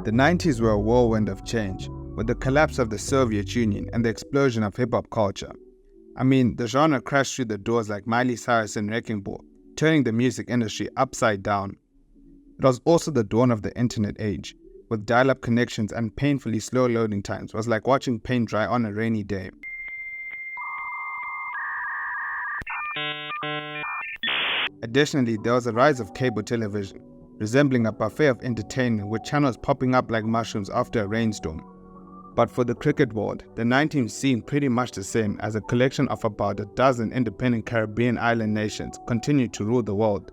The 90s were a whirlwind of change, with the collapse of the Soviet Union and the explosion of hip-hop culture. I mean, the genre crashed through the doors like Miley Cyrus and Wrecking Ball, turning the music industry upside down. It was also the dawn of the internet age, with dial-up connections and painfully slow loading times was like watching paint dry on a rainy day. Additionally, there was a rise of cable television, resembling a buffet of entertainment with channels popping up like mushrooms after a rainstorm. But for the cricket world, the 19th seemed pretty much the same as a collection of about a dozen independent Caribbean island nations continued to rule the world.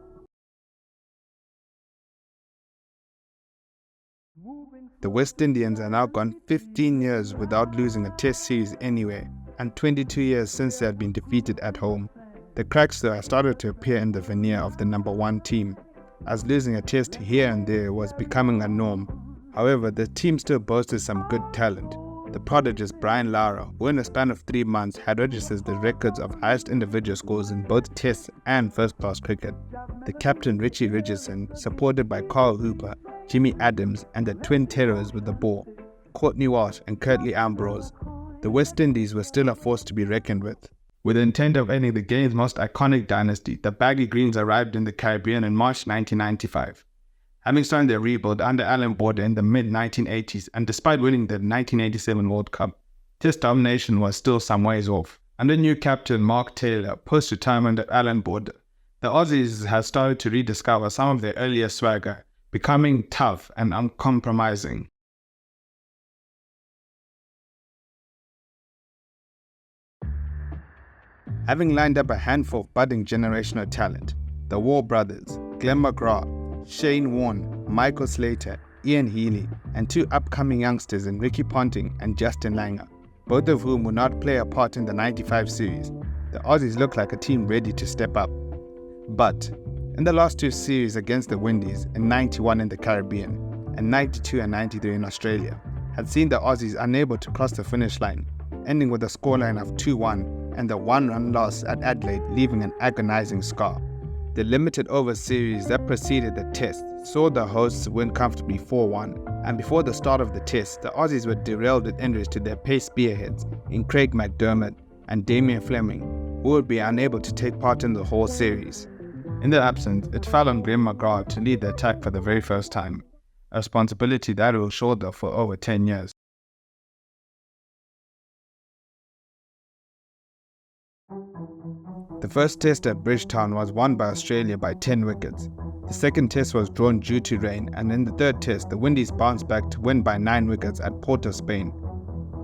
The West Indians are now gone 15 years without losing a test series anywhere, and 22 years since they had been defeated at home. The cracks though have started to appear in the veneer of the number one team, as losing a test here and there was becoming a norm. However, the team still boasted some good talent. The prodigious Brian Lara, who in a span of 3 months had registered the records of highest individual scores in both Test and first-class cricket. The captain Richie Richardson, supported by Carl Hooper, Jimmy Adams and the twin terrors with the ball, Courtney Walsh and Curtly Ambrose. The West Indies were still a force to be reckoned with. With the intent of ending the game's most iconic dynasty, the Baggy Greens arrived in the Caribbean in March 1995. Having started their rebuild under Alan Border in the mid-1980s and despite winning the 1987 World Cup, Test domination was still some ways off. Under new captain Mark Taylor, post-retirement at Alan Border, the Aussies had started to rediscover some of their earlier swagger, becoming tough and uncompromising. Having lined up a handful of budding generational talent, the War brothers, Glenn McGrath, Shane Warne, Michael Slater, Ian Healy, and 2 upcoming youngsters in Ricky Ponting and Justin Langer, both of whom would not play a part in the 95 series, the Aussies looked like a team ready to step up. But in the last 2 series against the Windies in 91 in the Caribbean and 92 and 93 in Australia, had seen the Aussies unable to cross the finish line, ending with a scoreline of 2-1 and the 1-run loss at Adelaide leaving an agonizing scar. The limited over series that preceded the test saw the hosts win comfortably 4-1, and before the start of the test, the Aussies were derailed with injuries to their pace spearheads in Craig McDermott and Damien Fleming, who would be unable to take part in the whole series. In their absence, it fell on Glenn McGrath to lead the attack for the very first time, a responsibility that he will shoulder for over 10 years. The first test at Bridgetown was won by Australia by 10 wickets. The second test was drawn due to rain, and in the third test, the Windies bounced back to win by 9 wickets at Port of Spain.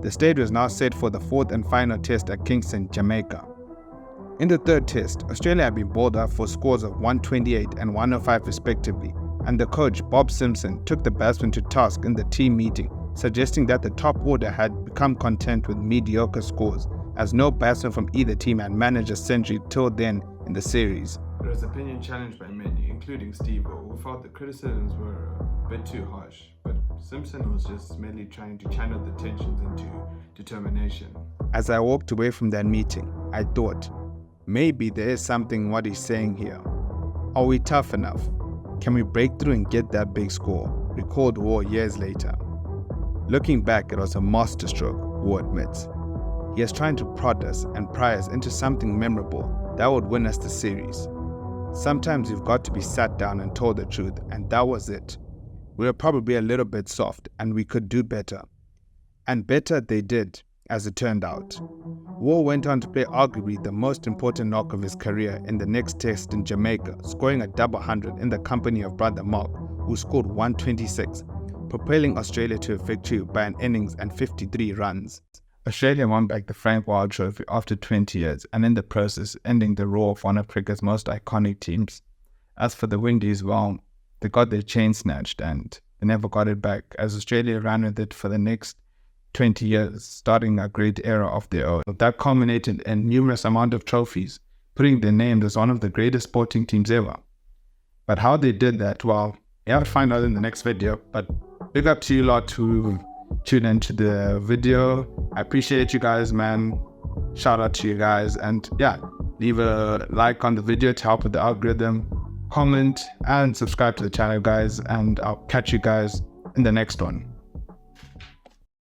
The stage was now set for the fourth and final test at Kingston, Jamaica. In the third test, Australia had been bowled out for scores of 128 and 105 respectively, and the coach, Bob Simpson, took the batsmen to task in the team meeting, suggesting that the top order had become content with mediocre scores, as no batsman from either team had managed a century till then in the series. There was opinion challenged by many, including Steve, who felt the criticisms were a bit too harsh, but Simpson was just merely trying to channel the tensions into determination. As I walked away from that meeting, I thought, maybe there is something in what he's saying here. Are we tough enough? Can we break through and get that big score? Recalled War years later. Looking back, it was a masterstroke, War admits. He is trying to prod us and pry us into something memorable that would win us the series. Sometimes you've got to be sat down and told the truth, and that was it. We were probably a little bit soft and we could do better. And better they did, as it turned out. War went on to play arguably the most important knock of his career in the next test in Jamaica, scoring a double hundred in the company of brother Mark, who scored 126, propelling Australia to a victory by an innings and 53 runs. Australia won back the Frank Wild Trophy after 20 years, and in the process ending the roar of one of cricket's most iconic teams. As for the Windies, well, they got their chain snatched and they never got it back, as Australia ran with it for the next 20 years, starting a great era of their own. That culminated in numerous amount of trophies, putting their names as one of the greatest sporting teams ever. But how they did that, well, you have to find out in the next video, but big up to you lot who tune into the video. I appreciate you guys, man. Shout out to you guys, and yeah, Leave a like on the video to help with the algorithm, comment, and subscribe to the channel, guys, and I'll catch you guys in the next one.